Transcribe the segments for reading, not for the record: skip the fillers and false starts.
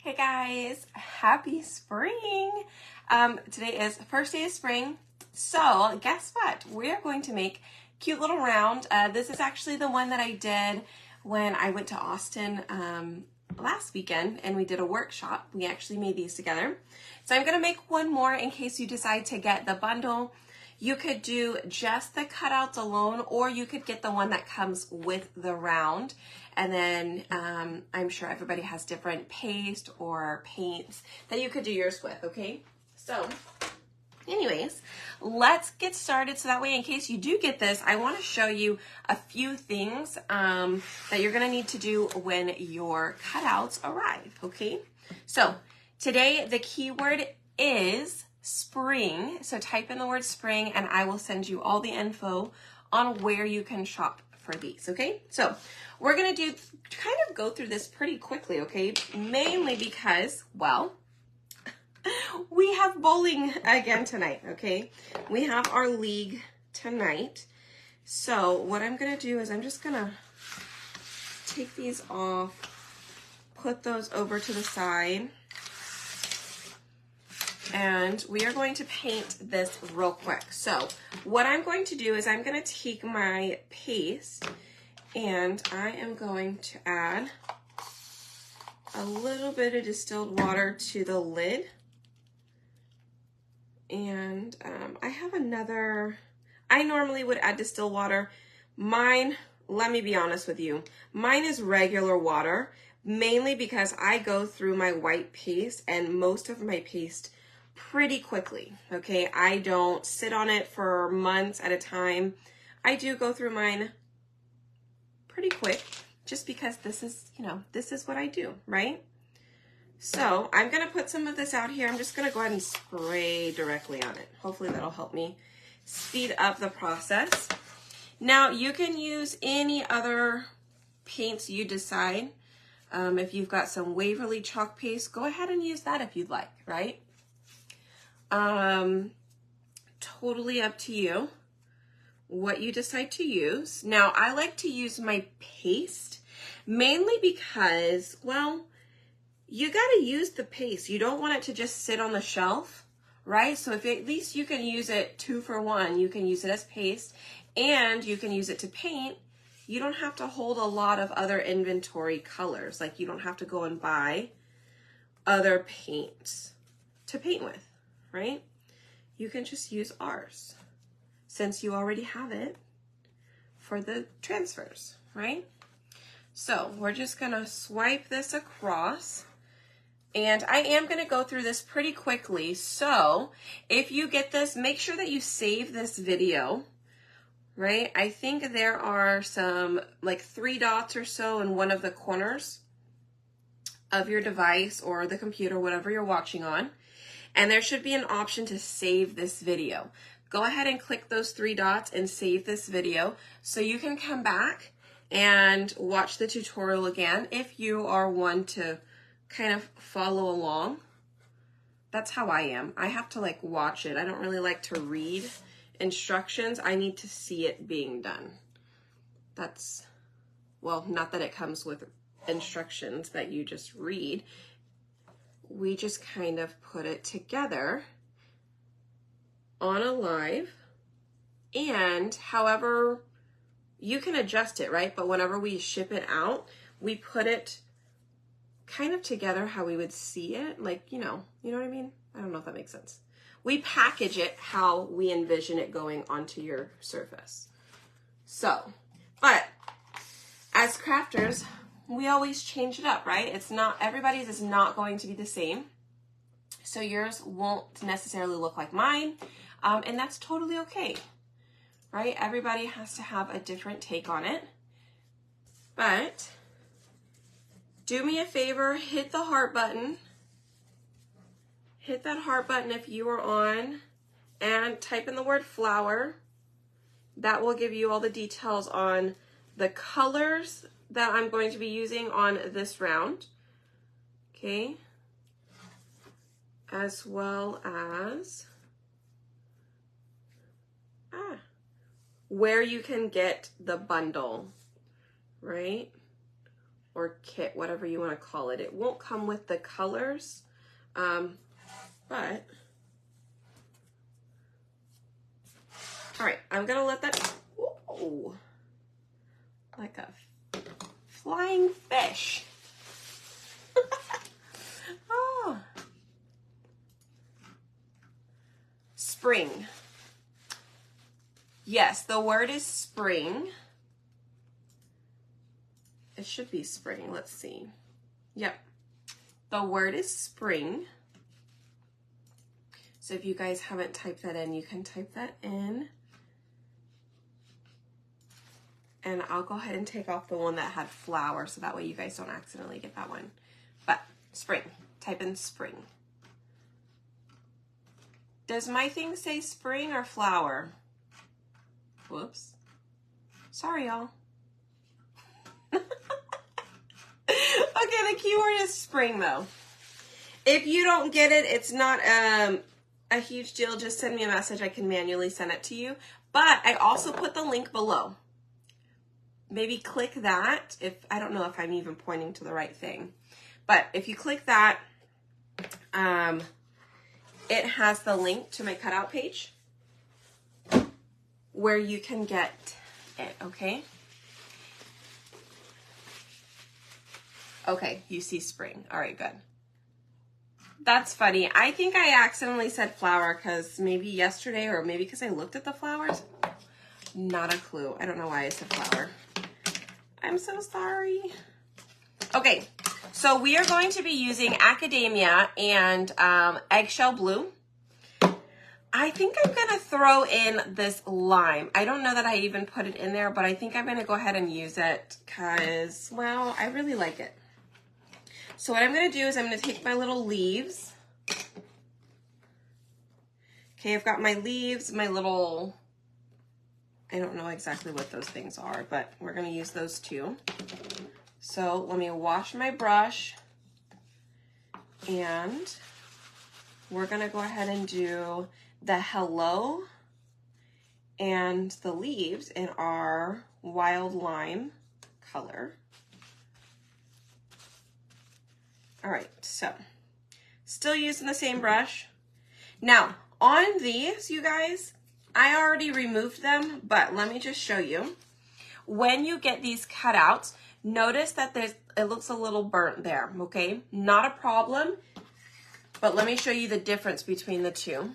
Hey guys, happy spring. Today is first day of spring. So guess what? We're going to make cute little round. This is actually the one that I did when I went to Austin last weekend and we did a workshop. We actually made these together. So I'm gonna make one more in case you decide to get the bundle. You could do just the cutouts alone, or you could get the one that comes with the round. And then I'm sure everybody has different paste or paints that you could do yours with, okay? So anyways, let's get started. So that way, in case you do get this, I wanna show you a few things that you're gonna need to do when your cutouts arrive, okay? So today, the keyword is spring. So type in the word spring and I will send you all the info on where you can shop for these, okay? So we're gonna kind of go through this pretty quickly, okay? Mainly because, well, we have bowling again tonight, okay? We have our league tonight. So what I'm gonna do is I'm just gonna take these off, put those over to the side, and we are going to paint this real quick. So what I'm going to do is I'm going to take my paste and I am going to add a little bit of distilled water to the lid. And I have another, I normally would add distilled water. Mine, let me be honest with you, mine is regular water, mainly because I go through my white paste and most of my paste pretty quickly, okay? I don't sit on it for months at a time. I do go through mine pretty quick just because this is, this is what I do, right? So I'm gonna put some of this out here. I'm just gonna go ahead and spray directly on it. Hopefully that'll help me speed up the process. Now you can use any other paints you decide. If you've got some Waverly chalk paste, go ahead and use that if you'd like, right? Totally up to you what you decide to use. Now, I like to use my paste mainly because, well, you got to use the paste. You don't want it to just sit on the shelf, right? So if at least you can use it 2 for 1, you can use it as paste and you can use it to paint. You don't have to hold a lot of other inventory colors. Like you don't have to go and buy other paints to paint with. Right? You can just use ours since you already have it for the transfers, right? So we're just gonna swipe this across and I am gonna go through this pretty quickly. So if you get this, make sure that you save this video, right? I think there are some like 3 dots or so in one of the corners of your device or the computer, whatever you're watching on. And there should be an option to save this video. Go ahead and click those 3 dots and save this video so you can come back and watch the tutorial again if you are one to kind of follow along. That's how I am. I have to like watch it. I don't really like to read instructions. I need to see it being done. That's, well, not that it comes with instructions that you just read. We just kind of put it together on a live, and however you can adjust it, right? But whenever we ship it out, we put it kind of together how we would see it, like, you know what I mean? I don't know if that makes sense. We package it how we envision it going onto your surface. So, but as crafters, we always change it up, right? It's not, everybody's is not going to be the same. So yours won't necessarily look like mine. And that's totally okay, right? Everybody has to have a different take on it. But do me a favor, hit the heart button. Hit that heart button if you are on and type in the word flower. That will give you all the details on the colors that I'm going to be using on this round, okay, as well as where you can get the bundle, right, or kit, whatever you want to call it. It won't come with the colors, but all right, I'm gonna let that, whoa, like a flying fish. Oh. Spring. Yes, the word is spring. It should be spring. Let's see. Yep. The word is spring. So if you guys haven't typed that in, you can type that in. And I'll go ahead and take off the one that had flower so that way you guys don't accidentally get that one. But spring. Type in spring. Does my thing say spring or flower? Whoops. Sorry, y'all. Okay, the keyword is spring, though. If you don't get it, it's not a huge deal. Just send me a message. I can manually send it to you. But I also put the link below. Maybe click that. If I don't know if I'm even pointing to the right thing. But if you click that, it has the link to my cutout page where you can get it, okay? Okay, you see spring. All right, good. That's funny. I think I accidentally said flower because maybe yesterday or maybe because I looked at the flowers. Not a clue. I don't know why I said flower. I'm so sorry. Okay, so we are going to be using Academia and Eggshell Blue. I think I'm going to throw in this lime. I don't know that I even put it in there, but I think I'm going to go ahead and use it because, well, I really like it. So what I'm going to do is I'm going to take my little leaves. Okay, I've got my leaves, my little, I don't know exactly what those things are, but we're going to use those too. So let me wash my brush and we're going to go ahead and do the hello and the leaves in our wild lime color. All right, so still using the same brush. Now, on these, you guys, I already removed them, but let me just show you. When you get these cutouts, notice that it looks a little burnt there, okay? Not a problem, but let me show you the difference between the two.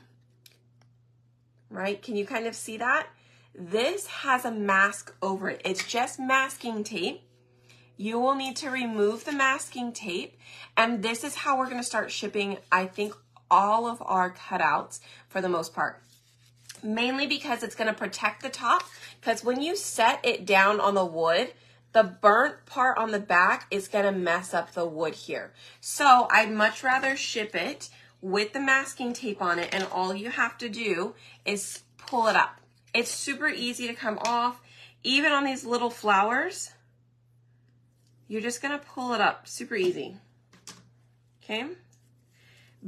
Right? Can you kind of see that? This has a mask over it. It's just masking tape. You will need to remove the masking tape, and this is how we're going to start shipping, I think, all of our cutouts for the most part. Mainly because it's going to protect the top, because when you set it down on the wood, the burnt part on the back is going to mess up the wood here. So I'd much rather ship it with the masking tape on it, and all you have to do is pull it up. It's super easy to come off. Even on these little flowers, you're just going to pull it up. Super easy. Okay?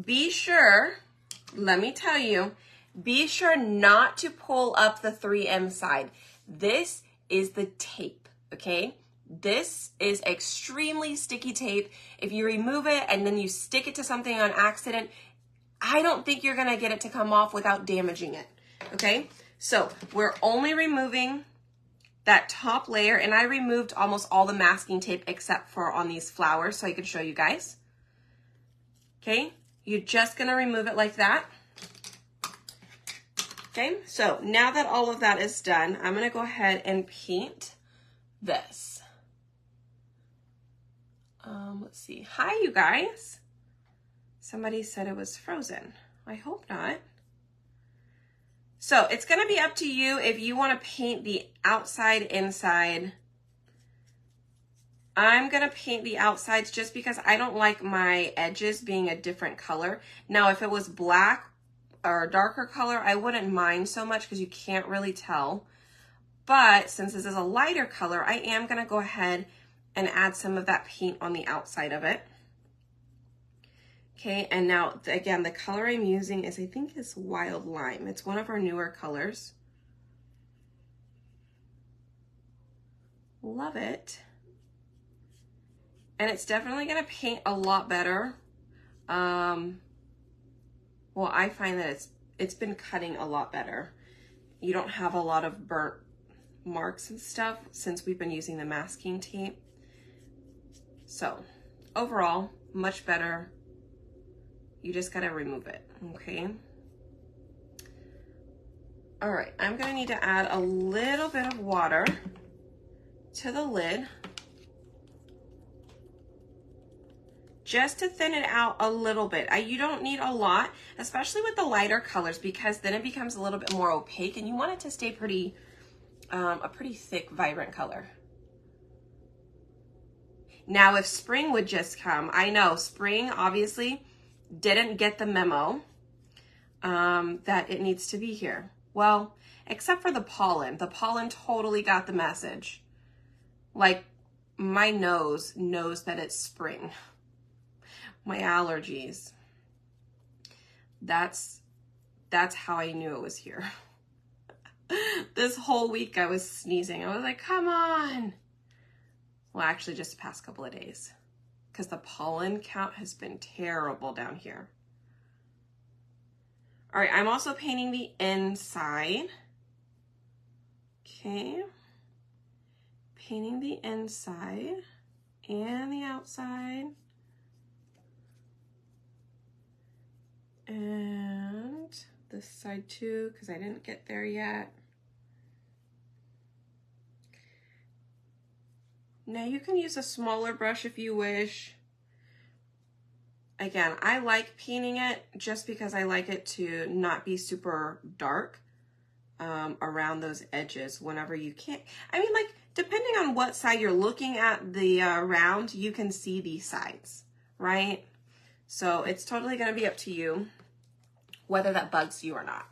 Be sure, let me tell you, be sure not to pull up the 3M side. This is the tape, okay? This is extremely sticky tape. If you remove it and then you stick it to something on accident, I don't think you're gonna get it to come off without damaging it, okay? So we're only removing that top layer, and I removed almost all the masking tape except for on these flowers so I can show you guys. Okay, you're just gonna remove it like that. Okay, so now that all of that is done, I'm gonna go ahead and paint this. Let's see. Hi, you guys. Somebody said it was frozen. I hope not. So it's gonna be up to you if you wanna paint the outside, inside. I'm gonna paint the outsides just because I don't like my edges being a different color. Now, if it was black or a darker color, I wouldn't mind so much because you can't really tell. But since this is a lighter color, I am gonna go ahead and add some of that paint on the outside of it. Okay, and now, again, the color I'm using is, I think it's Wild Lime. It's one of our newer colors. Love it. And it's definitely going to paint a lot better. Well, I find that it's been cutting a lot better. You don't have a lot of burnt marks and stuff since we've been using the masking tape. So overall, much better. You just got to remove it, okay? All right, I'm going to need to add a little bit of water to the lid just to thin it out a little bit. You don't need a lot, especially with the lighter colors, because then it becomes a little bit more opaque and you want it to stay pretty, a pretty thick, vibrant color. Now, if spring would just come, I know spring obviously didn't get the memo that it needs to be here. Well, except for the pollen. The pollen totally got the message. Like, my nose knows that it's spring. My allergies. That's how I knew it was here. This whole week I was sneezing. I was like, come on. Well, actually just the past couple of days, because the pollen count has been terrible down here. All right, I'm also painting the inside. Okay. Painting the inside and the outside. And this side too, because I didn't get there yet. Now you can use a smaller brush if you wish. Again, I like painting it just because I like it to not be super dark around those edges whenever you can't. I mean, like, depending on what side you're looking at the round, you can see these sides, right? So it's totally going to be up to you whether that bugs you or not.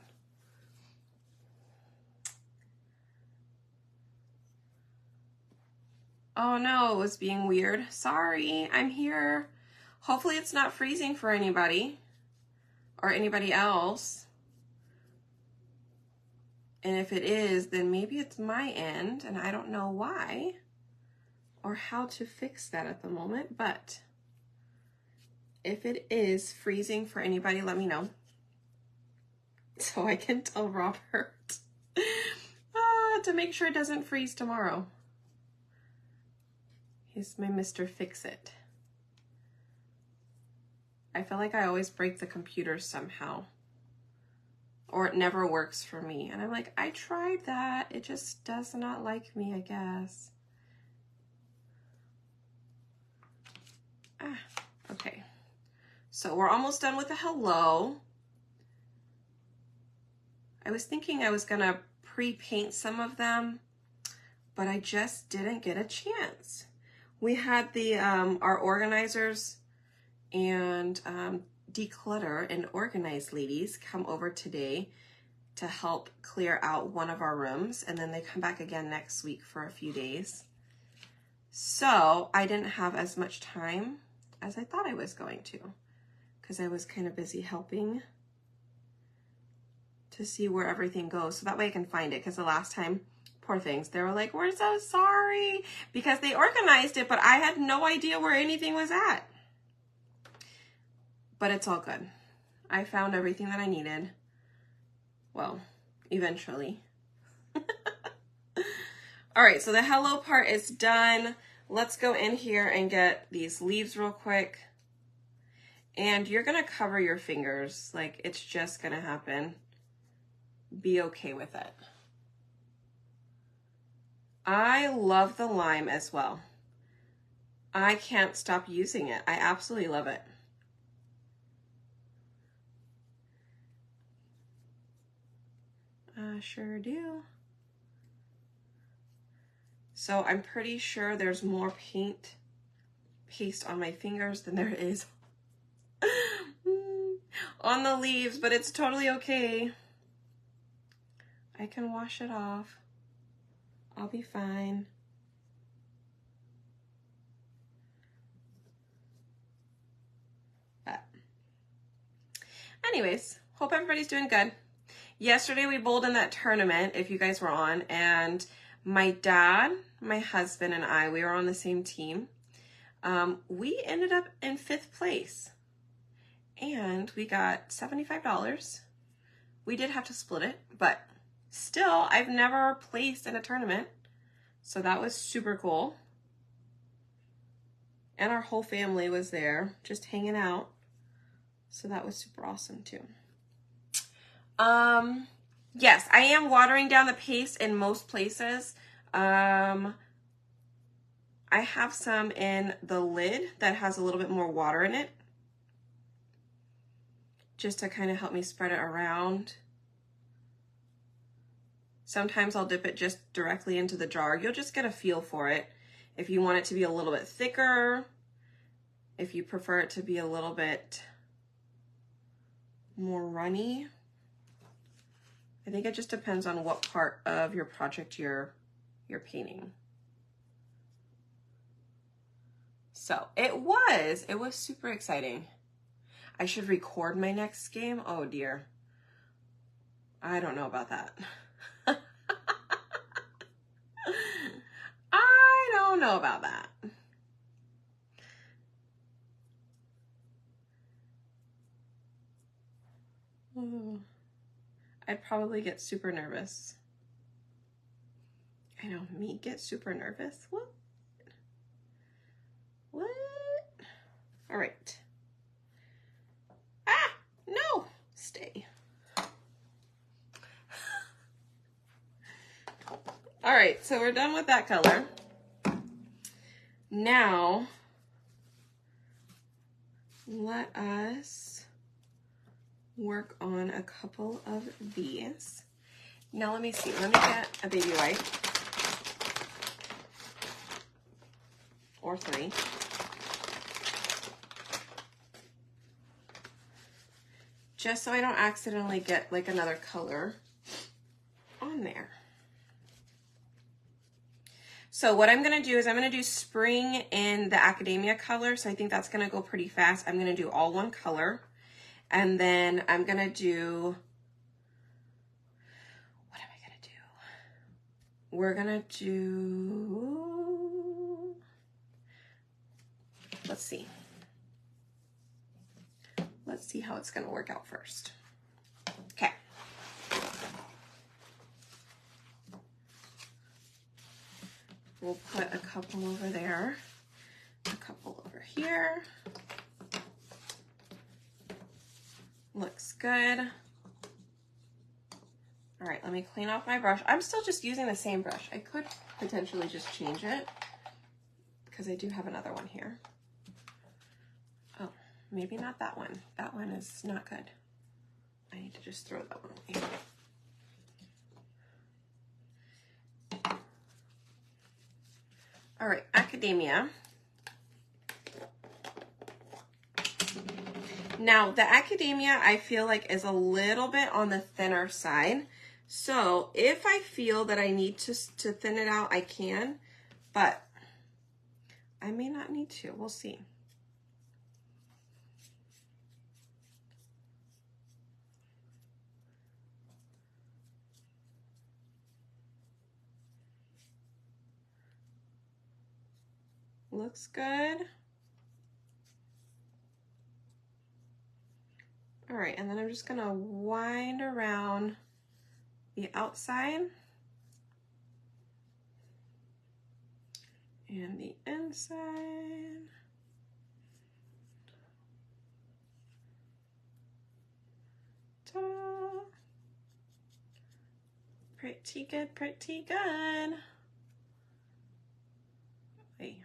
Oh no, it was being weird. Sorry, I'm here. Hopefully it's not freezing for anybody or anybody else. And if it is, then maybe it's my end and I don't know why or how to fix that at the moment. But if it is freezing for anybody, let me know so I can tell Robert to make sure it doesn't freeze tomorrow. He's my Mr. Fix-It. I feel like I always break the computer somehow, or it never works for me. And I'm like, I tried that. It just does not like me, I guess. Okay. So we're almost done with the hello. I was thinking I was gonna pre-paint some of them, but I just didn't get a chance. We had the our organizers and declutter and organize ladies come over today to help clear out one of our rooms, and then they come back again next week for a few days. So I didn't have as much time as I thought I was going to, because I was kind of busy helping to see where everything goes, so that way I can find it, because the last time, poor things, they were like, we're so sorry, because they organized it, but I had no idea where anything was at. But it's all good. I found everything that I needed. Well, eventually. All right, so the hello part is done. Let's go in here and get these leaves real quick. And you're gonna cover your fingers, like it's just gonna happen. Be okay with it. I love the lime as well. I can't stop using it. I absolutely love it. I sure do. So I'm pretty sure there's more paste on my fingers than there is on the leaves, but it's totally okay. I can wash it off. I'll be fine. But anyways, hope everybody's doing good. Yesterday we bowled in that tournament, if you guys were on, and my dad, my husband, and I, we were on the same team. We ended up in 5th place and we got $75. We did have to split it, but still, I've never placed in a tournament. So that was super cool. And our whole family was there just hanging out. So that was super awesome too. Yes, I am watering down the paste in most places. I have some in the lid that has a little bit more water in it, just to kind of help me spread it around. Sometimes I'll dip it just directly into the jar. You'll just get a feel for it. If you want it to be a little bit thicker, if you prefer it to be a little bit more runny. I think it just depends on what part of your project you're painting. So it was super exciting. I should record my next game. Oh dear. I don't know about that. I don't know about that. I'd probably get super nervous. I know, me get super nervous? What? What? All right. Ah, no, stay. All right, so we're done with that color. Now, let us work on a couple of these. Now let me see, let me get a baby wipe. Or 3. Just so I don't accidentally get like another color on there. So what I'm gonna do is I'm gonna do spring in the Academia color. So I think that's gonna go pretty fast. I'm gonna do all one color. And then I'm gonna do, what am I gonna do? We're gonna do, let's see. Let's see how it's gonna work out first. Okay. We'll put a couple over there, a couple over here. Looks good. All right, let me clean off my brush. I'm still just using the same brush. I could potentially just change it because I do have another one here. Oh, maybe not that one. That one is not good. I need to just throw that one away. All right, Academia. Now, the Academia, I feel like is a little bit on the thinner side. So if I feel that I need to thin it out, I can, but I may not need to. We'll see. Looks good. All right, and then I'm just gonna wind around the outside and the inside. Ta-da. Pretty good, pretty good. Wait.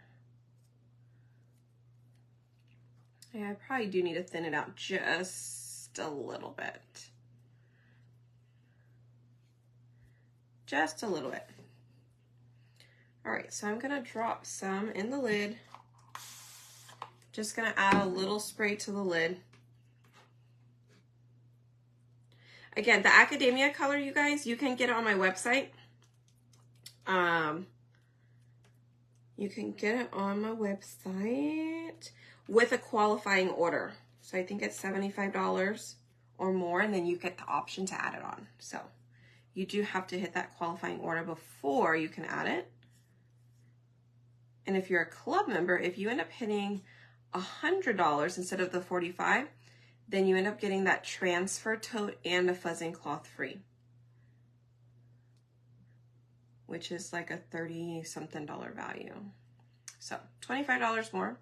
Yeah, I probably do need to thin it out just a little bit. Just a little bit. All right, so I'm gonna drop some in the lid. Just gonna add a little spray to the lid. Again, the Academia color, you guys, you can get it on my website. You can get it on my website with a qualifying order. So I think it's $75 or more, and then you get the option to add it on. So you do have to hit that qualifying order before you can add it. And if you're a club member, if you end up hitting $100 instead of the $45, then you end up getting that transfer tote and a fuzzing cloth free, which is like a 30-something value. So $25 more.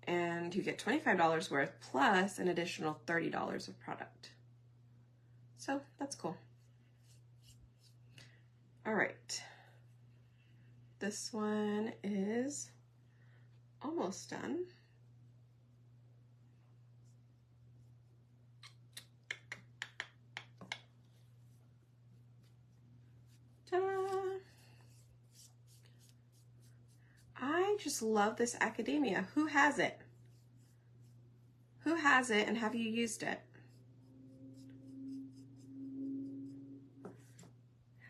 And you get $25 worth plus an additional $30 of product. So that's cool. All right. This one is almost done. Ta-da! I just love this Academia. Who has it? Who has it and have you used it?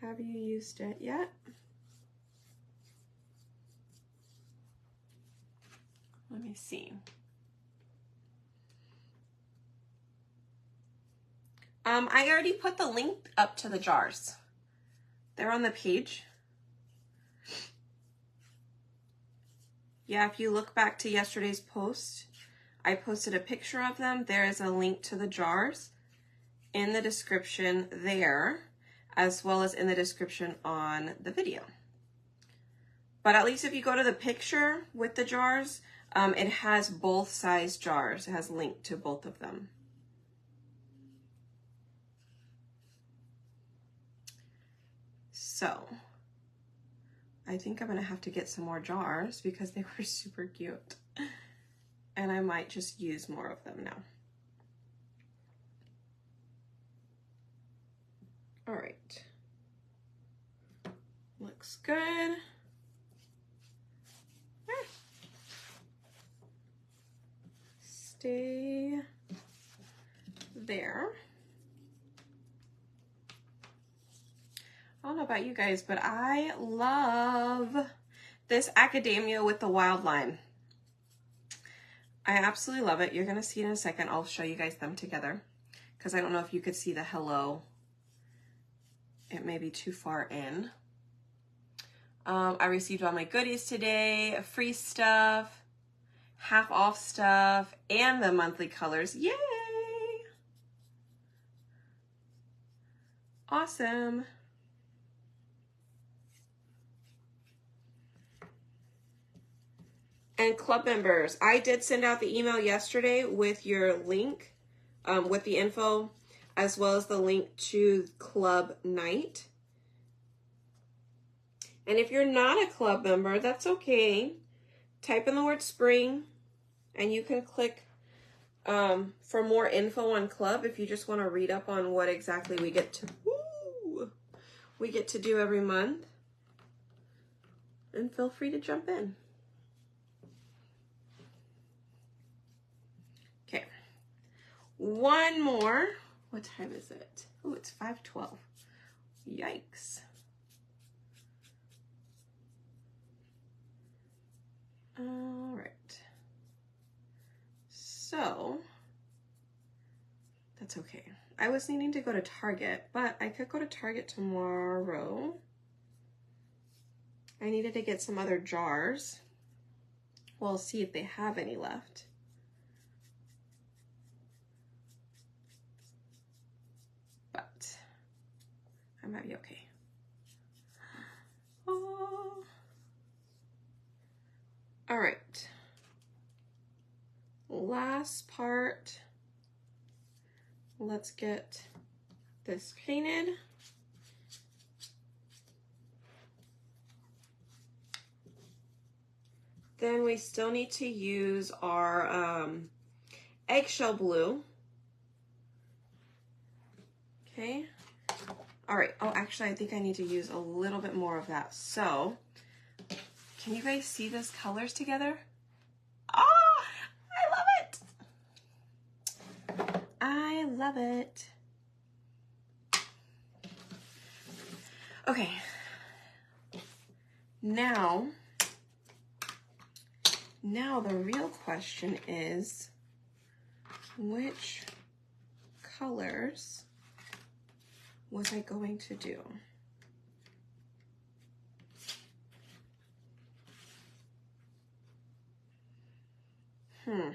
Have you used it yet? Let me see. I already put the link up to the jars. They're on the page. Yeah, if you look back to yesterday's post, I posted a picture of them. There is a link to the jars in the description there, as well as in the description on the video. But at least if you go to the picture with the jars, it has both size jars. It has linked to both of them. So I think I'm gonna have to get some more jars because they were super cute. And I might just use more of them now. All right. Looks good. Stay there. I don't know about you guys, but I love this Academia with the wild lime. I absolutely love it. You're going to see it in a second. I'll show you guys them together because I don't know if you could see the hello. It may be too far in. I received all my goodies today, free stuff, half off stuff, and the monthly colors. Yay! Awesome. And club members, I did send out the email yesterday with your link, with the info, as well as the link to club night. And if you're not a club member, that's okay. Type in the word spring and you can click for more info on club if you just want to read up on what exactly we get to do every month. And feel free to jump in. Okay. One more. What time is it? Oh, it's 5:12. Yikes. All right. So, that's okay. I was needing to go to Target, but I could go to Target tomorrow. I needed to get some other jars. We'll see if they have any left. But I might be okay. Oh. All right. Last part. Let's get this painted. Then we still need to use our eggshell blue. Okay. All right. Oh, actually, I think I need to use a little bit more of that. So, can you guys see those colors together? Oh, I love it. I love it. Okay. Now the real question is, which colors was I going to do? I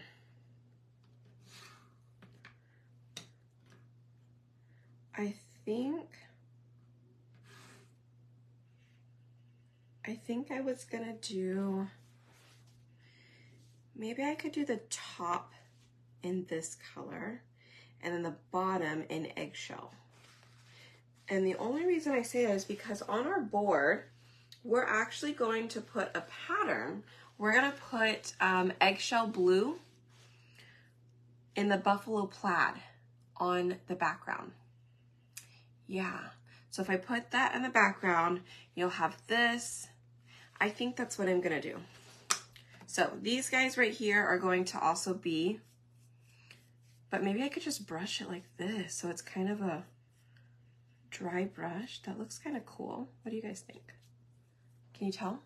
think I was gonna do, maybe I could do the top in this color and then the bottom in eggshell. And the only reason I say that is because on our board, we're actually going to put a pattern. We're gonna put eggshell blue in the buffalo plaid on the background. Yeah, so if I put that in the background, you'll have this. I think that's what I'm gonna do. So these guys right here are going to also be, but maybe I could just brush it like this. So it's kind of a dry brush. That looks kind of cool. What do you guys think? Can you tell?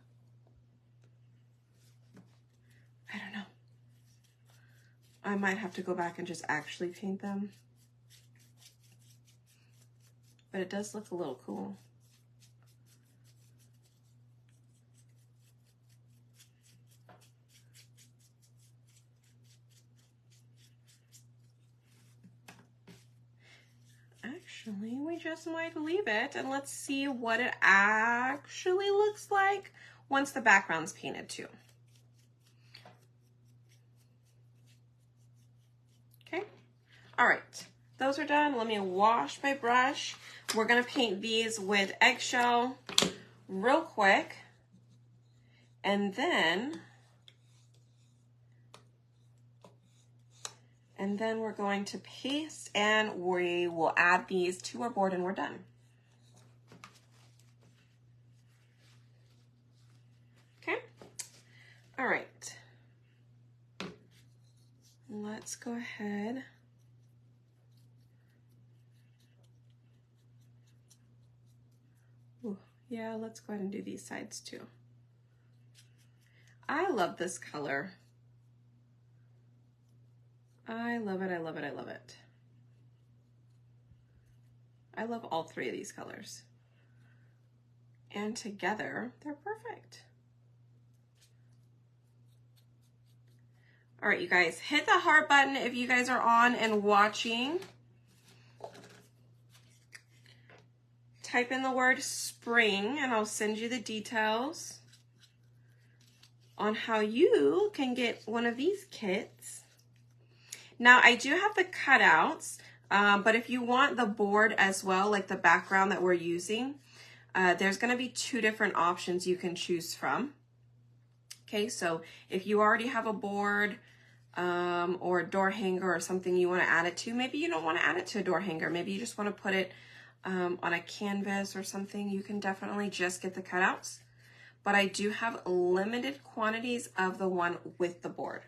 I don't know. I might have to go back and just actually paint them. But it does look a little cool. Actually, we just might leave it and let's see what it actually looks like once the background's painted too. Okay, all right, those are done. Let me wash my brush. We're gonna paint these with eggshell real quick, and then we're going to paste and we will add these to our board and we're done. Okay, all right. Let's go ahead. Ooh, yeah, let's go ahead and do these sides too. I love this color. I love it, I love it, I love it. I love all three of these colors. And together, they're perfect. All right, you guys, hit the heart button if you guys are on and watching. Type in the word spring and I'll send you the details on how you can get one of these kits. Now, I do have the cutouts, but if you want the board as well, like the background that we're using, there's gonna be two different options you can choose from. Okay, so if you already have a board or a door hanger or something you wanna add it to, maybe you don't wanna add it to a door hanger, maybe you just wanna put it on a canvas or something, you can definitely just get the cutouts. But I do have limited quantities of the one with the board.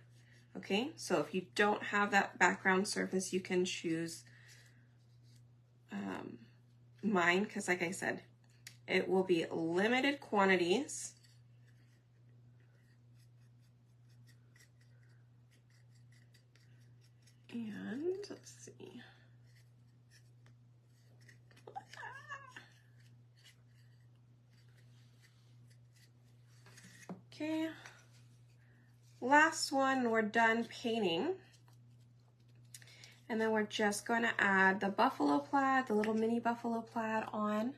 Okay, so if you don't have that background surface, you can choose mine, because like I said, it will be limited quantities. And let's see. Okay. Last one, we're done painting. And then we're just going to add the buffalo plaid, the little mini buffalo plaid on.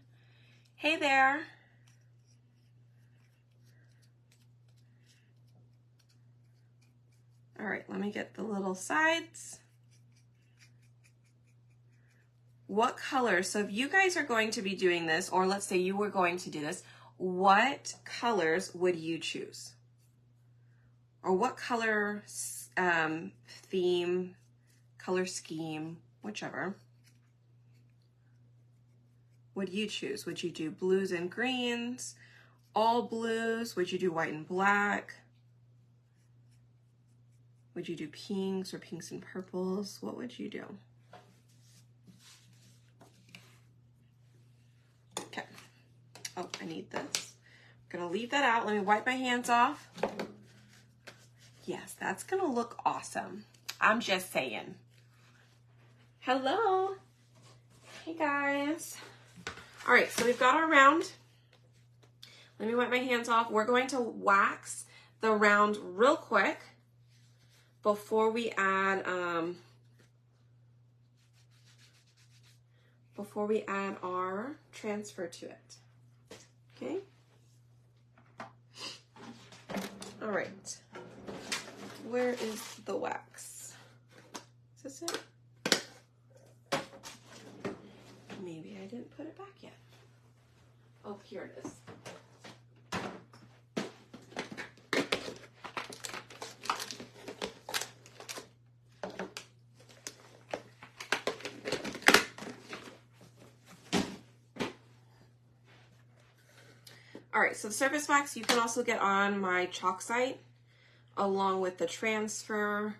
Hey there. All right, let me get the little sides. What color? So if you guys are going to be doing this, or let's say you were going to do this, what colors would you choose? Or what color theme, color scheme, whichever, would you choose? Would you do blues and greens, all blues? Would you do white and black? Would you do pinks or pinks and purples? What would you do? Okay. Oh, I need this. I'm gonna leave that out. Let me wipe my hands off. Yes, that's gonna look awesome. I'm just saying. Hello. Hey guys. All right, so we've got our round. Let me wipe my hands off. We're going to wax the round real quick. before we add our transfer to it. Okay. All right. Where is the wax? Is this it? Maybe I didn't put it back yet. Oh, here it is. All right, so the surface wax you can also get on my chalk site along with the transfer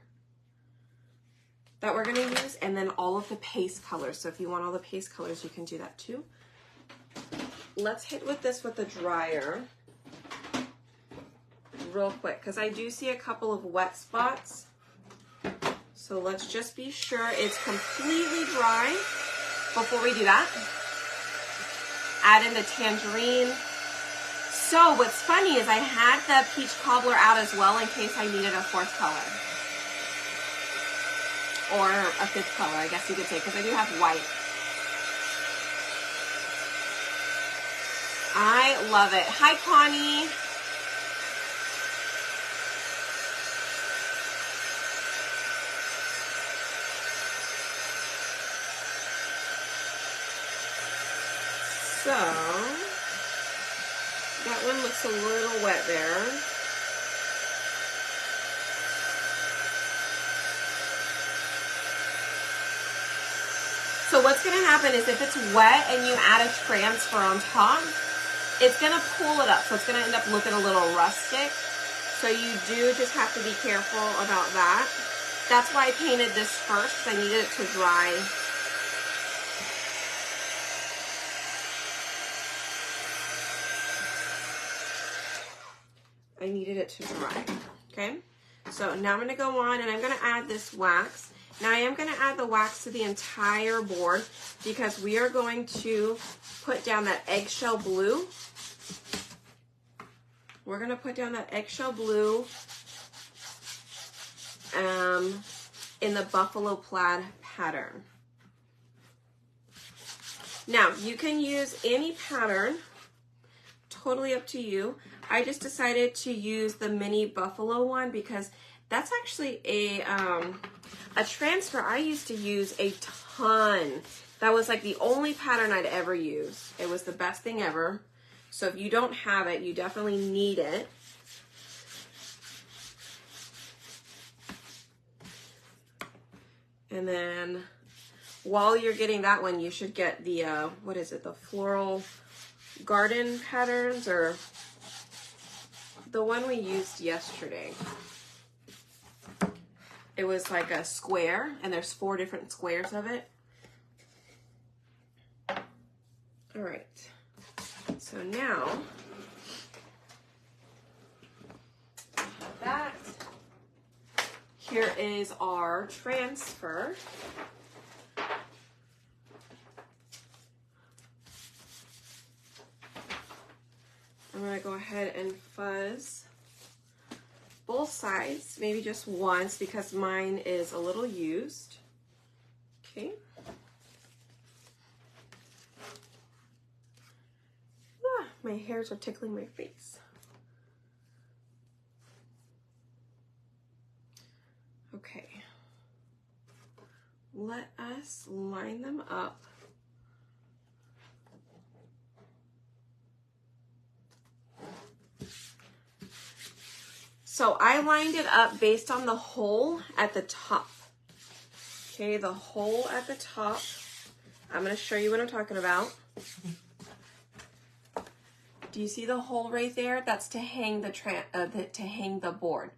that we're gonna use, and then all of the paste colors. So if you want all the paste colors, you can do that too. Let's hit with this with the dryer real quick, because I do see a couple of wet spots. So let's just be sure it's completely dry before we do that. Add in the tangerine. So what's funny is I had the peach cobbler out as well in case I needed a fourth color. Or a fifth color, I guess you could say, because I do have white. I love it. Hi, Connie. So, that one looks a little wet there. So what's going to happen is if it's wet and you add a transfer on top, it's going to pull it up. So it's going to end up looking a little rustic. So you do just have to be careful about that. That's why I painted this first, because I needed it to dry. I needed it to dry, okay? So now I'm gonna go on and I'm gonna add this wax. Now I am gonna add the wax to the entire board because we are going to put down that eggshell blue. We're gonna put down that eggshell blue in the buffalo plaid pattern. Now you can use any pattern, totally up to you. I just decided to use the mini buffalo one because that's actually a transfer I used to use a ton. That was like the only pattern I'd ever use. It was the best thing ever. So if you don't have it, you definitely need it. And then while you're getting that one, you should get the, what is it, the floral garden patterns, or the one we used yesterday. It was like a square, and there's 4 different squares of it. All right, so now that, here is our transfer. I'm gonna go ahead and fuzz both sides, maybe just once because mine is a little used. Okay. Ah, my hairs are tickling my face. Okay. Let us line them up. So I lined it up based on the hole at the top. Okay, the hole at the top. I'm going to show you what I'm talking about. Do you see the hole right there? That's to hang the board.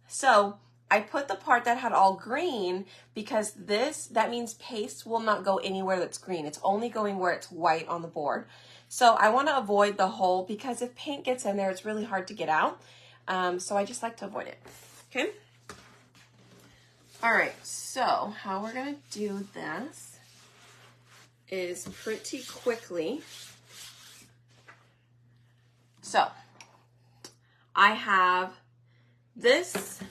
So I put the part that had all green because that means paste will not go anywhere that's green. It's only going where it's white on the board. So I want to avoid the hole because if paint gets in there, it's really hard to get out. So I just like to avoid it, okay? All right, so how we're gonna do this is pretty quickly. So I have this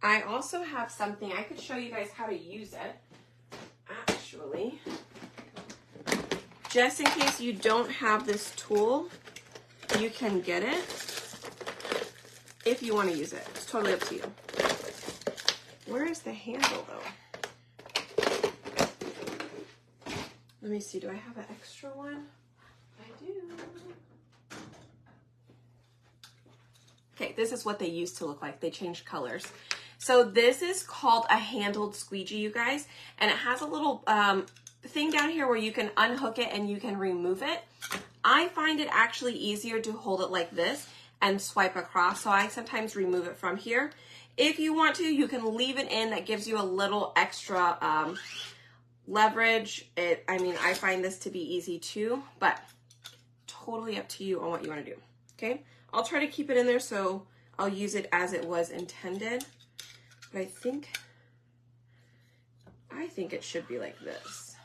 I also have something, I could show you guys how to use it, actually. Just in case you don't have this tool, you can get it if you want to use it. It's totally up to you. Where is the handle though? Let me see, do I have an extra one? I do. Okay, this is what they used to look like. They changed colors. So this is called a handled squeegee, you guys, and it has a little thing down here where you can unhook it and you can remove it. I find it actually easier to hold it like this and swipe across, so I sometimes remove it from here. If you want to, you can leave it in. That gives you a little extra leverage. I mean, I find this to be easy too, but totally up to you on what you want to do, okay? I'll try to keep it in there so I'll use it as it was intended, but I think it should be like this.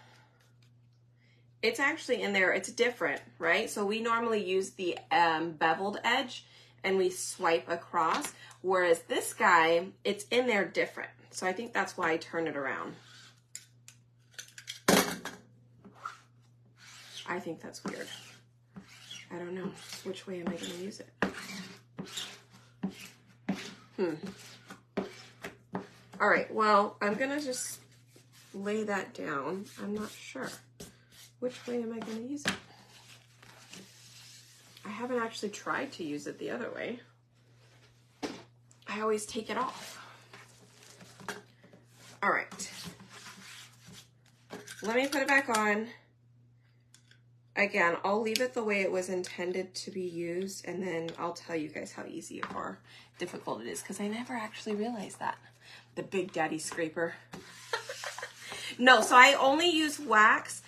It's actually in there, it's different, right? So we normally use the beveled edge and we swipe across, whereas this guy, it's in there different. So I think that's why I turn it around. I think that's weird. I don't know. Which way am I going to use it? All right, well, I'm going to just lay that down. I'm not sure. Which way am I going to use it? I haven't actually tried to use it the other way. I always take it off. All right. Let me put it back on. Again, I'll leave it the way it was intended to be used, and then I'll tell you guys how easy or difficult it is, because I never actually realized that. The Big Daddy scraper. No, so I only use wax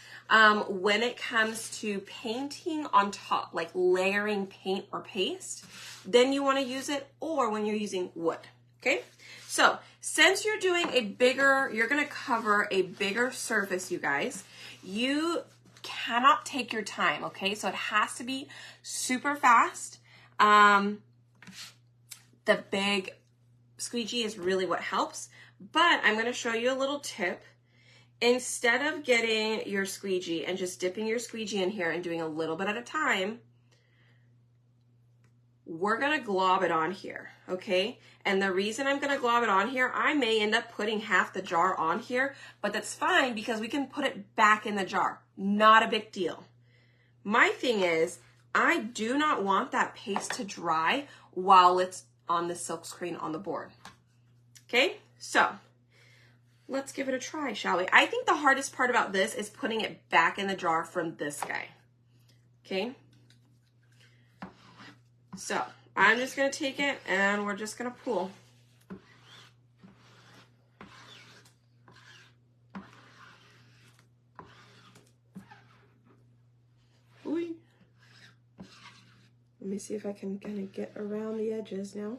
when it comes to painting on top, like layering paint or paste. Then you want to use it, or when you're using wood, okay? So since you're doing a bigger, you're going to cover a bigger surface, you guys, you cannot take your time, okay? So it has to be super fast. The big squeegee is really what helps, but I'm going to show you a little tip. Instead of getting your squeegee and just dipping your squeegee in here and doing a little bit at a time, we're going to glob it on here, okay? And the reason I'm going to glob it on here, I may end up putting half the jar on here, but that's fine because we can put it back in the jar. Not a big deal. My thing is, I do not want that paste to dry while it's on the silk screen on the board. Okay, so let's give it a try, shall we? I think the hardest part about this is putting it back in the jar from this guy. Okay. So I'm just going to take it and we're just going to pull. Ooh. Let me see if I can kind of get around the edges now.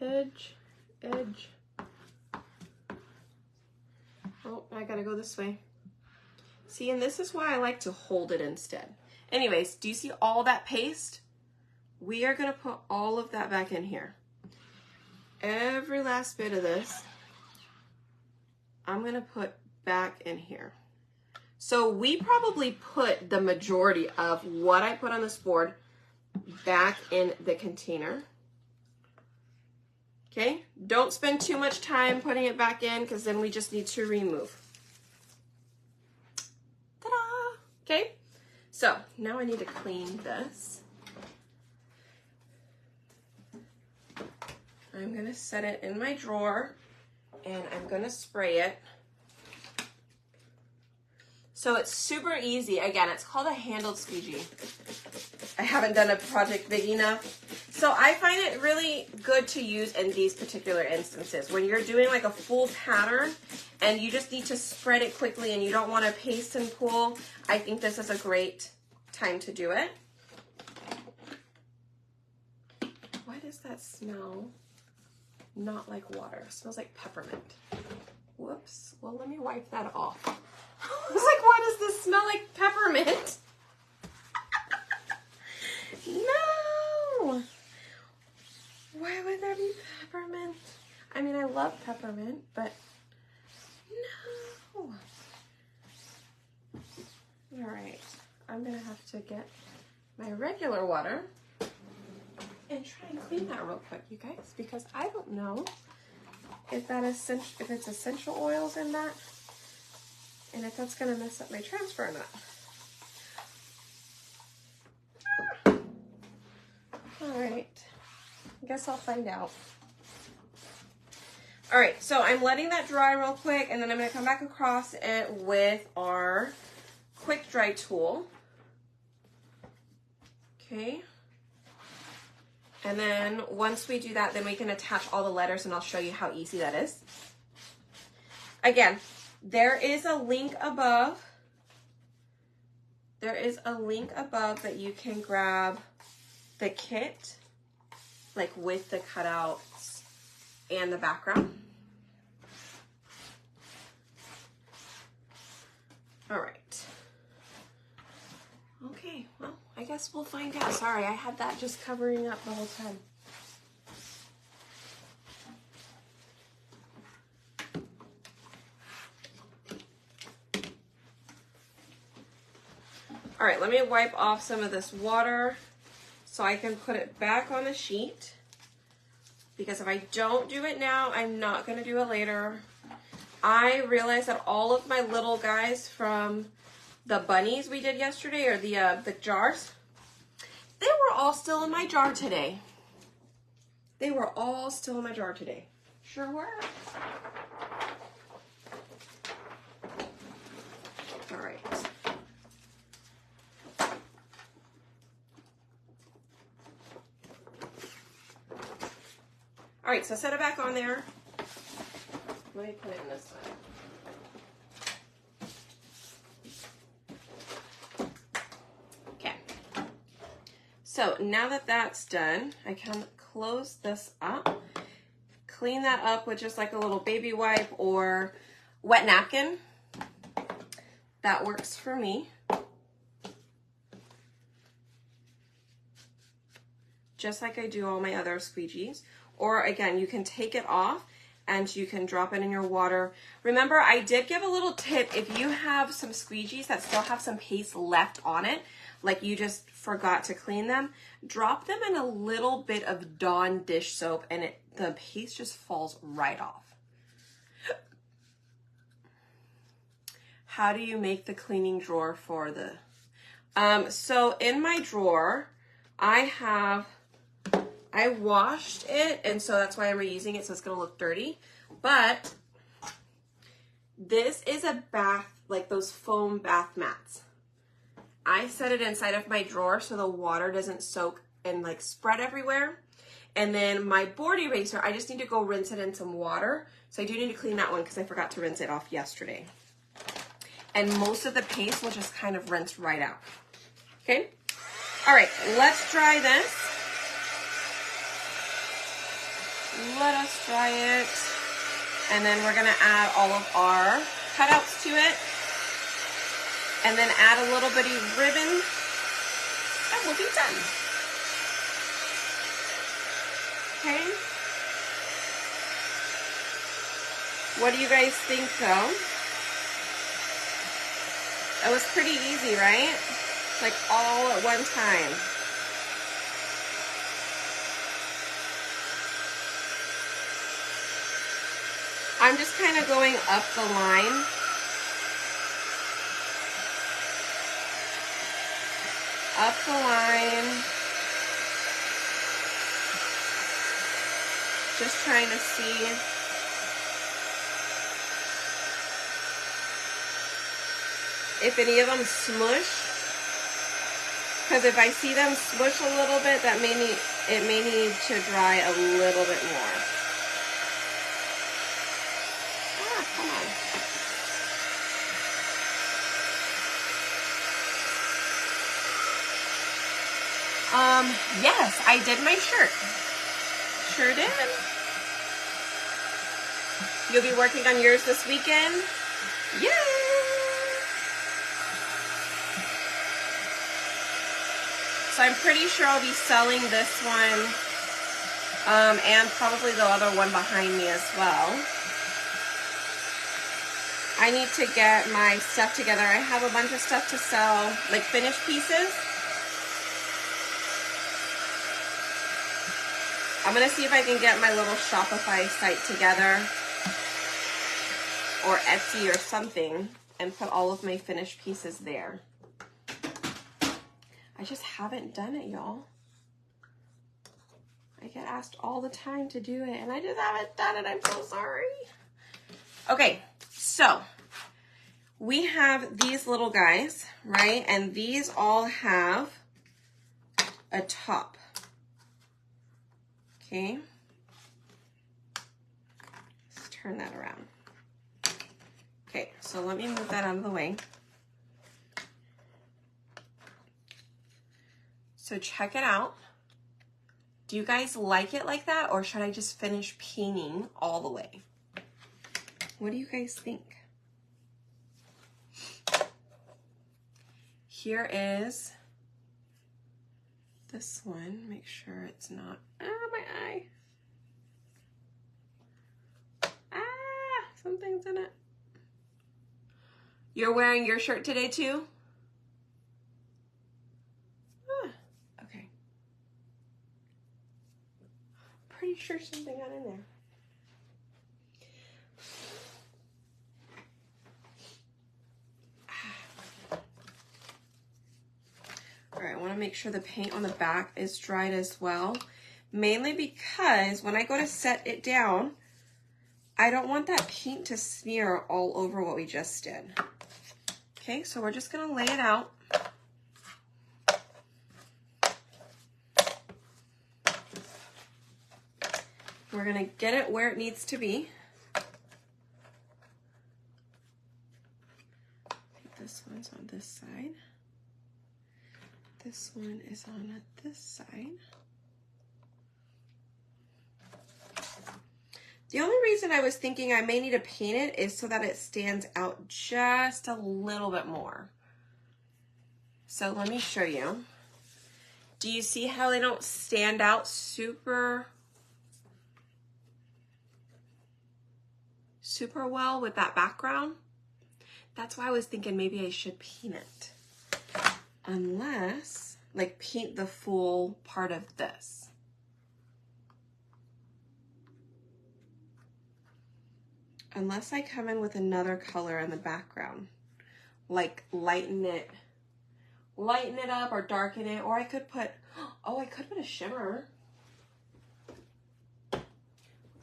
Edge, edge. Oh, I gotta go this way. See, and this is why I like to hold it instead. Anyways, do you see all that paste? We are gonna put all of that back in here. Every last bit of this, I'm gonna put back in here. So we probably put the majority of what I put on this board back in the container. Okay, don't spend too much time putting it back in because then we just need to remove. Ta-da! Okay, so now I need to clean this. I'm gonna set it in my drawer and I'm gonna spray it. So it's super easy. Again, it's called a handled squeegee. I haven't done a project big enough. So I find it really good to use in these particular instances. When you're doing like a full pattern and you just need to spread it quickly and you don't want to paste and pull, I think this is a great time to do it. Why does that smell not like water? It smells like peppermint. Whoops. Well, let me wipe that off. I was like, why does this smell like peppermint? peppermint. I mean, I love peppermint, but no. All right, I'm gonna have to get my regular water and try and clean that real quick, you guys, because I don't know if that is if it's essential oils in that, and if that's gonna mess up my transfer or not. All right, I guess I'll find out. All right, so I'm letting that dry real quick, and then I'm gonna come back across it with our quick dry tool. Okay. And then once we do that, then we can attach all the letters, and I'll show you how easy that is. Again, there is a link above. There is a link above that you can grab the kit, like with the cutouts and the background. All right. Okay, well, I guess we'll find out. Sorry, I had that just covering up the whole time. All right, let me wipe off some of this water so I can put it back on the sheet. Because if I don't do it now, I'm not gonna do it later. I realized that all of my little guys from the bunnies we did yesterday, or the jars, they were all still in my jar today. They were all still in my jar today. Sure were. All right. All right, so set it back on there. Let me put it in this one. So now that that's done, I can close this up, clean that up with just like a little baby wipe or wet napkin. That works for me. Just like I do all my other squeegees. Or again, you can take it off and you can drop it in your water. Remember, I did give a little tip. If you have some squeegees that still have some paste left on it, like you just forgot to clean them, drop them in a little bit of Dawn dish soap and the paste just falls right off. How do you make the cleaning drawer for the... so in my drawer, I washed it, and so that's why I'm reusing it, so it's gonna look dirty. But this is a bath, like those foam bath mats. I set it inside of my drawer so the water doesn't soak and like spread everywhere. And then my board eraser, I just need to go rinse it in some water. So I do need to clean that one because I forgot to rinse it off yesterday. And most of the paste will just kind of rinse right out. Okay? All right, let's dry this. Let us dry it. And then we're gonna add all of our cutouts to it. And then add a little bitty ribbon, and we'll be done. Okay? What do you guys think though? That was pretty easy, right? Like all at one time. I'm just kind of going up the line. Up the line. Just trying to see. If any of them smush. Because if I see them smush a little bit, it may need to dry a little bit more. Ah, come on. Yes, I did my shirt. Sure did. You'll be working on yours this weekend? Yay! So I'm pretty sure I'll be selling this one and probably the other one behind me as well. I need to get my stuff together. I have a bunch of stuff to sell, like finished pieces. I'm gonna see if I can get my little Shopify site together or Etsy or something and put all of my finished pieces there. I just haven't done it, y'all. I get asked all the time to do it and I just haven't done it. I'm so sorry. Okay, so we have these little guys, right? And these all have a top. Okay. Let's turn that around. Okay, so let me move that out of the way. So check it out. Do you guys like it like that, or should I just finish painting all the way? What do you guys think? Here is this one. Make sure it's not, my eye. Something's in it. You're wearing your shirt today too? Okay. Pretty sure something got in there. All right, I want to make sure the paint on the back is dried as well, mainly because when I go to set it down, I don't want that paint to smear all over what we just did. Okay, so we're just going to lay it out. We're going to get it where it needs to be. I think this one's on this side. This one is on this side. The only reason I was thinking I may need to paint it is so that it stands out just a little bit more. So let me show you. Do you see how they don't stand out super well with that background? That's why I was thinking maybe I should paint it. Unless, like, paint the full part of this. Unless I come in with another color in the background, like lighten it up or darken it, or I could put, oh, I could put a shimmer.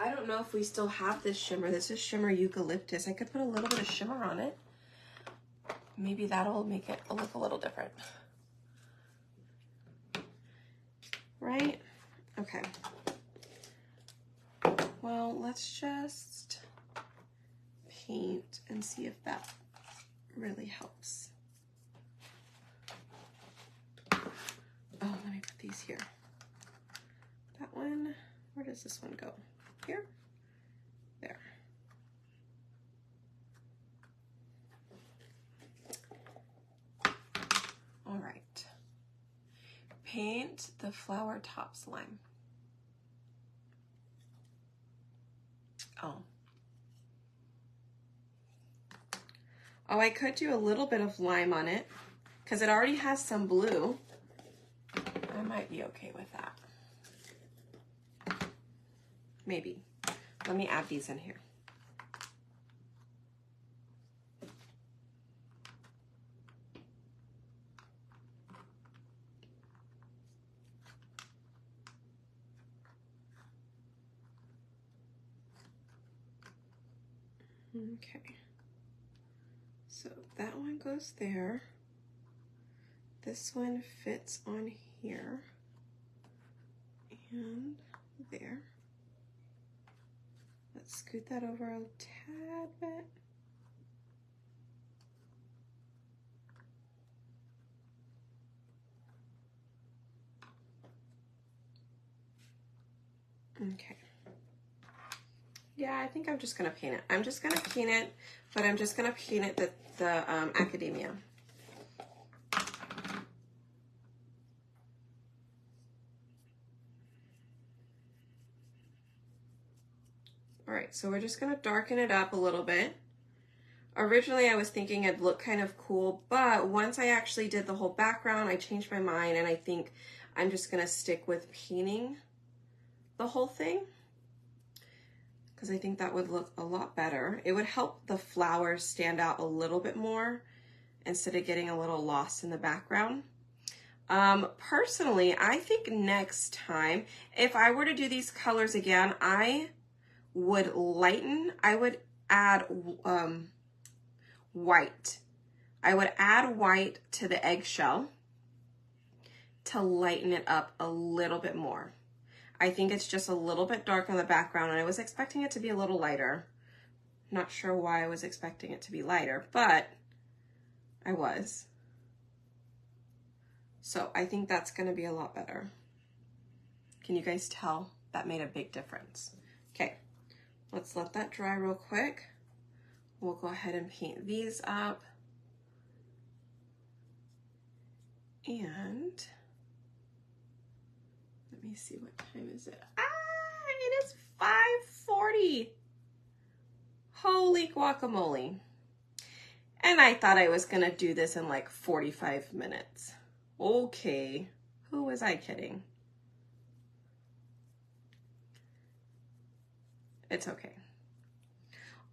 I don't know if we still have this shimmer. This is shimmer eucalyptus. I could put a little bit of shimmer on it. Maybe that'll make it look a little different. Right? Okay. Well, let's just paint and see if that really helps. Oh, let me put these here. That one, where does this one go? Here? There. All right. Paint the flower tops lime. Oh. Oh, I could do a little bit of lime on it because it already has some blue. I might be okay with that. Maybe. Let me add these in here. Okay. So that one goes there. This one fits on here and there. Let's scoot that over a tad bit. Okay. Yeah, I think I'm just gonna paint it. I'm just gonna paint it, but I'm just gonna paint it the academia. All right, so we're just gonna darken it up a little bit. Originally, I was thinking it'd look kind of cool, but once I actually did the whole background, I changed my mind, and I think I'm just gonna stick with painting the whole thing because I think that would look a lot better. It would help the flowers stand out a little bit more instead of getting a little lost in the background. Personally, I think next time, if I were to do these colors again, I would lighten, I would add white. I would add white to the eggshell to lighten it up a little bit more. I think it's just a little bit dark on the background, and I was expecting it to be a little lighter. Not sure why I was expecting it to be lighter, but I was. So I think that's gonna be a lot better. Can you guys tell? That made a big difference. Okay, let's let that dry real quick. We'll go ahead and paint these up. And let me see, what time is it? It is 5:40. Holy guacamole. And I thought I was gonna do this in like 45 minutes. Okay, who was I kidding? It's okay.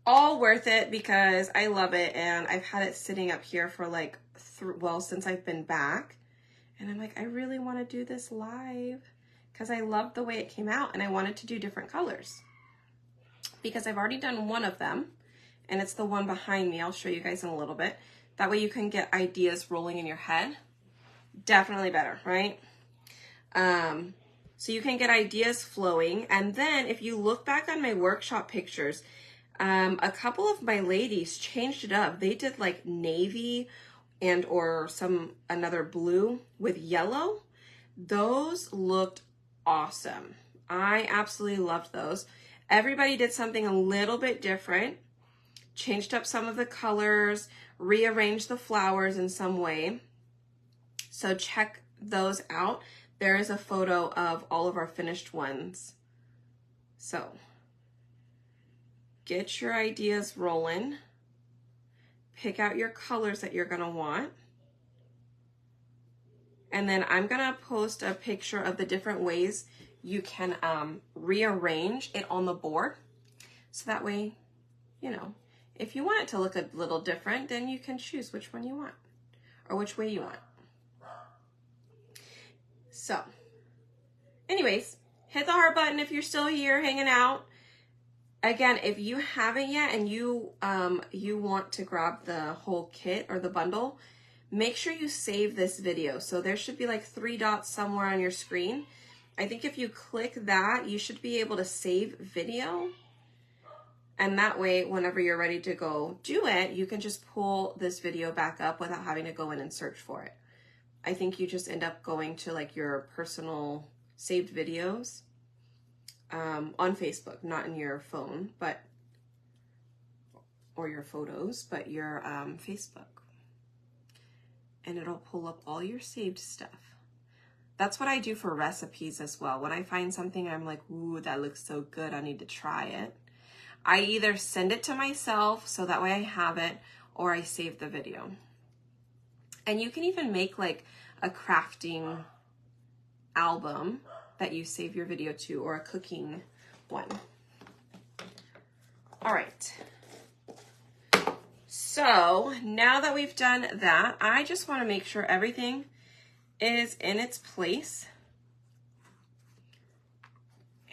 All worth it because I love it, and I've had it sitting up here for like, since I've been back. And I'm like, I really want to do this live because I love the way it came out, and I wanted to do different colors because I've already done one of them, and it's the one behind me. I'll show you guys in a little bit. That way you can get ideas rolling in your head. Definitely better, right? So you can get ideas flowing. And then if you look back on my workshop pictures, a couple of my ladies changed it up. They did like navy and or another blue with yellow. Those looked awesome. I absolutely loved those. Everybody did something a little bit different, changed up some of the colors, rearranged the flowers in some way. So check those out. There is a photo of all of our finished ones. So get your ideas rolling. Pick out your colors that you're gonna want. And then I'm gonna post a picture of the different ways you can rearrange it on the board. So that way, you know, if you want it to look a little different, then you can choose which one you want or which way you want. So anyways, hit the heart button if you're still here hanging out. Again, if you haven't yet and you want to grab the whole kit or the bundle, make sure you save this video. So there should be like 3 dots somewhere on your screen. I think if you click that, you should be able to save video. And that way, whenever you're ready to go do it, you can just pull this video back up without having to go in and search for it. I think you just end up going to like your personal saved videos on Facebook, not in your phone, but, or your photos, but your Facebook. And it'll pull up all your saved stuff. That's what I do for recipes as well. When I find something, I'm like, ooh, that looks so good, I need to try it. I either send it to myself, so that way I have it, or I save the video. And you can even make like a crafting album that you save your video to, or a cooking one. All right. So now that we've done that, I just want to make sure everything is in its place.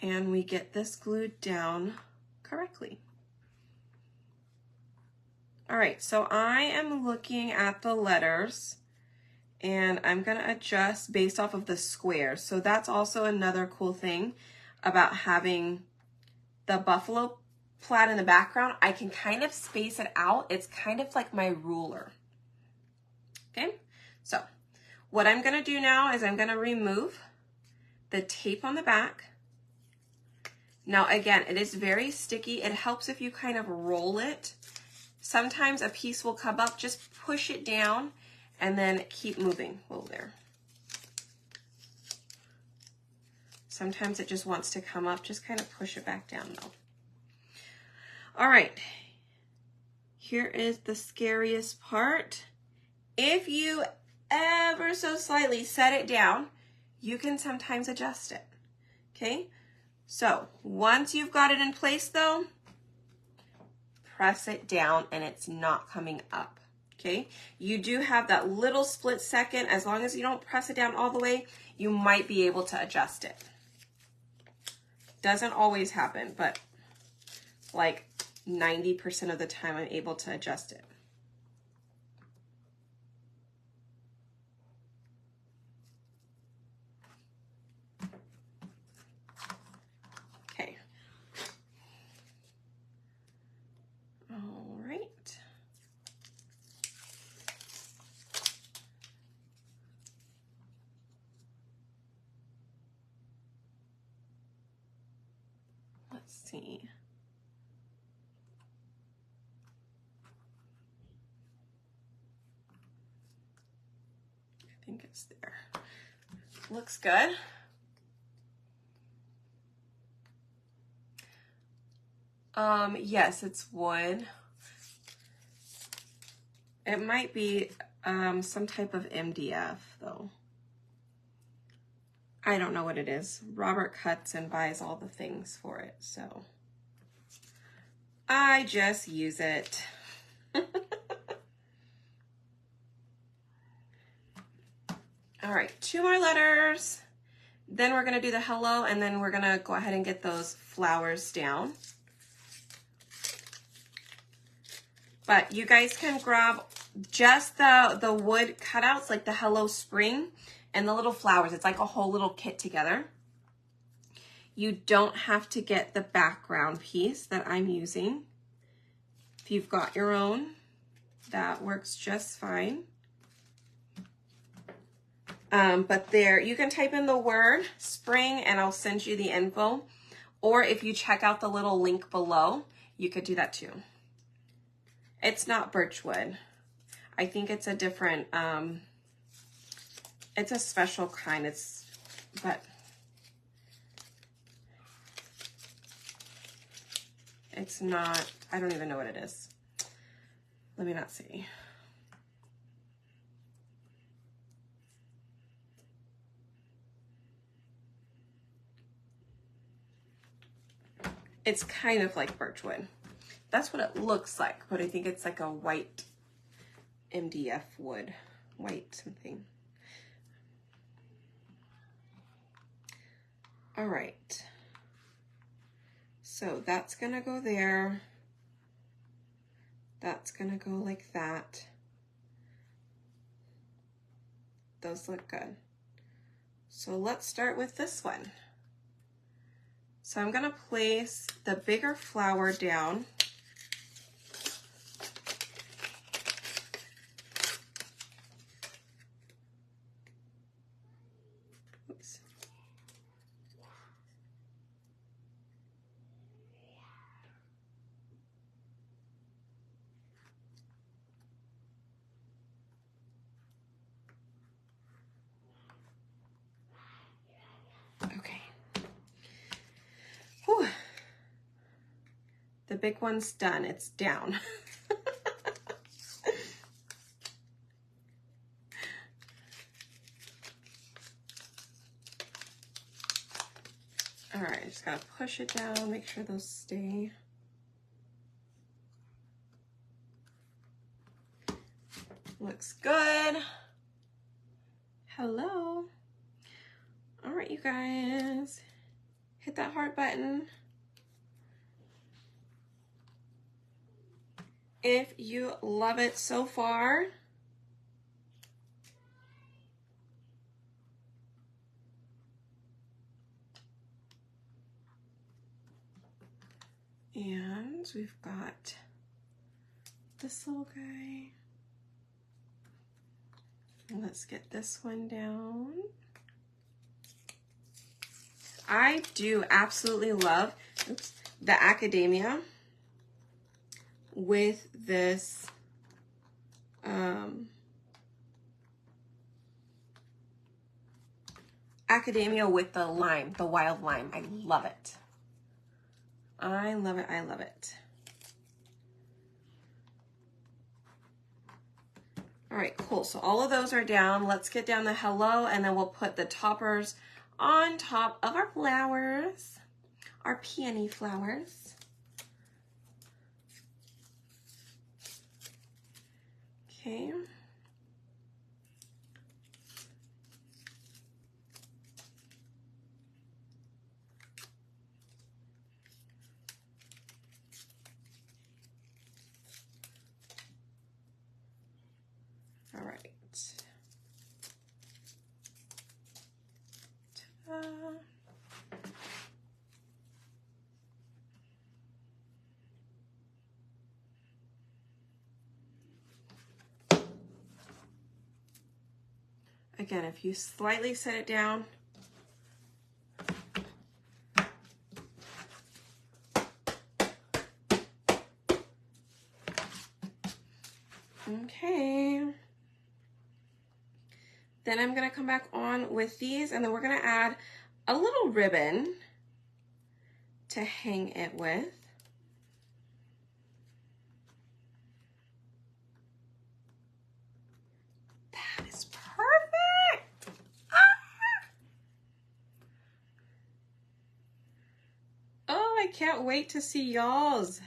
And we get this glued down correctly. All right, so I am looking at the letters, and I'm gonna adjust based off of the squares. So that's also another cool thing about having the buffalo plaid in the background. I can kind of space it out. It's kind of like my ruler. Okay, so what I'm gonna do now is I'm gonna remove the tape on the back. Now again, it is very sticky. It helps if you kind of roll it. Sometimes a piece will come up, just push it down and then keep moving. Whoa there. Sometimes it just wants to come up, just kind of push it back down though. All right, here is the scariest part. If you ever so slightly set it down, you can sometimes adjust it, okay? So once you've got it in place though, press it down and it's not coming up, okay? You do have that little split second. As long as you don't press it down all the way, you might be able to adjust it. Doesn't always happen, but like 90% of the time I'm able to adjust it. Okay. All right. Let's see. I think it's there. Looks good. Yes, it's wood. It might be some type of MDF though. I don't know what it is. Robert cuts and buys all the things for it, so I just use it. All right, 2 more letters. Then we're gonna do the hello, and then we're gonna go ahead and get those flowers down. But you guys can grab just the wood cutouts, like the hello spring and the little flowers. It's like a whole little kit together. You don't have to get the background piece that I'm using. If you've got your own, that works just fine. But there, you can type in the word spring and I'll send you the info. Or if you check out the little link below, you could do that too. It's not birchwood. I think it's a different, it's a special kind. But it's not, I don't even know what it is. Let me not see. It's kind of like birchwood. That's what it looks like, but I think it's like a white MDF wood, white something. All right. So that's gonna go there. That's gonna go like that. Those look good. So let's start with this one. So I'm gonna place the bigger flower down. Oops. Okay. Whew. The big one's done, it's down. All right, just gotta push it down, make sure those stay. Looks good. Hello. All right, you guys, hit that heart button if you love it so far. And we've got this little guy. Let's get this one down. I do absolutely love the Academia with this Academia with the lime, the wild lime. I love it. I love it. I love it. All right, cool. So all of those are down. Let's get down the hello, and then we'll put the toppers on top of our flowers, our peony flowers. Okay. All right. Ta-da. Again, if you slightly set it down, okay. Then I'm gonna come back on with these, and then we're gonna add a little ribbon to hang it with. That is perfect. Ah! Oh, I can't wait to see y'all's.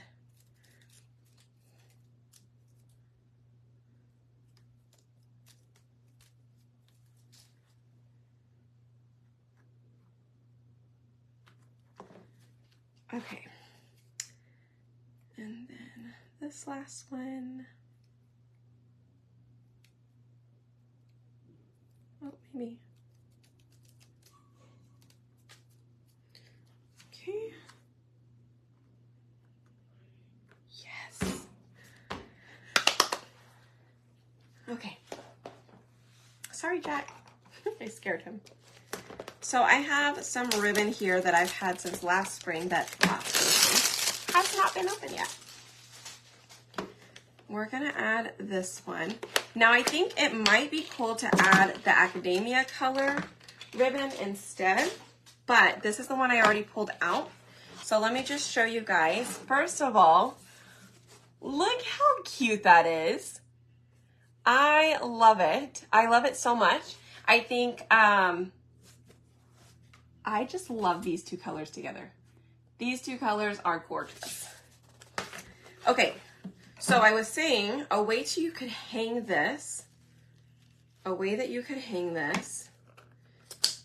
Okay, and then this last one. Oh, maybe. Okay. Yes. Okay. Sorry, Jack. I scared him. So I have some ribbon here that I've had since last spring that has not been open yet. We're gonna add this one. Now I think it might be cool to add the Academia color ribbon instead, but this is the one I already pulled out. So let me just show you guys. First of all, look how cute that is. I love it. I love it so much. I think, I just love these two colors together. These two colors are gorgeous. Okay, so I was saying a way that you could hang this,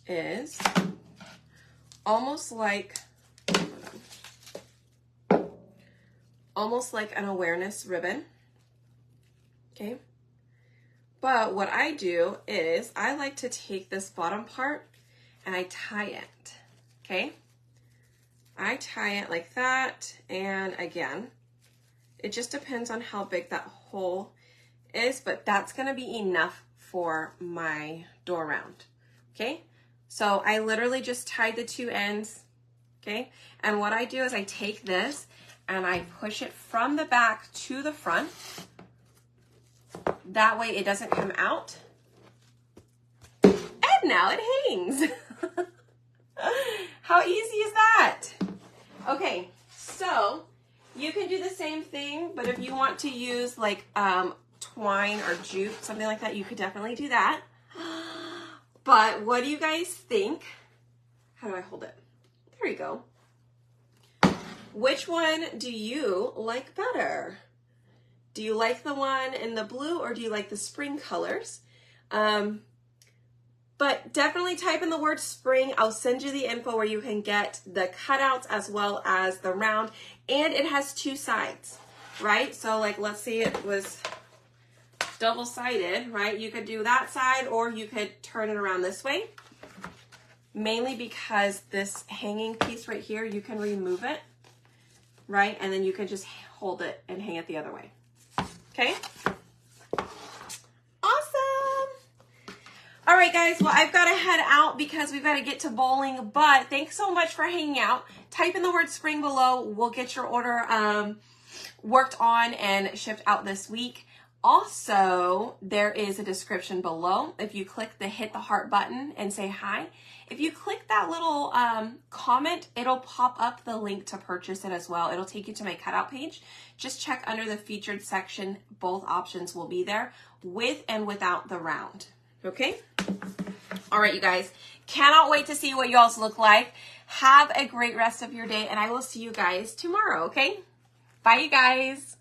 is almost like an awareness ribbon, okay? But what I do is I like to take this bottom part and I tie it, okay? I tie it like that, and again, it just depends on how big that hole is, but that's gonna be enough for my door round, okay? So I literally just tied the two ends, okay? And what I do is I take this and I push it from the back to the front. That way it doesn't come out. And now it hangs. How easy is that? Okay, so you can do the same thing, but if you want to use like twine or jute, something like that, you could definitely do that. But what do you guys think? How do I hold it? There you go. Which one do you like better? Do you like the one in the blue, or do you like the spring colors? But definitely type in the word spring. I'll send you the info where you can get the cutouts as well as the round. And it has two sides, right? So like, let's say it was double-sided, right? You could do that side, or you could turn it around this way. Mainly because this hanging piece right here, you can remove it, right? And then you can just hold it and hang it the other way. Okay? Awesome! All right, guys, well, I've got to head out because we've got to get to bowling, but thanks so much for hanging out. Type in the word spring below. We'll get your order worked on and shipped out this week. Also, there is a description below. If you click the hit the heart button and say hi, if you click that little comment, it'll pop up the link to purchase it as well. It'll take you to my cutout page. Just check under the featured section. Both options will be there, with and without the round. Okay? All right, you guys. Cannot wait to see what y'all's look like. Have a great rest of your day, and I will see you guys tomorrow, okay? Bye, you guys.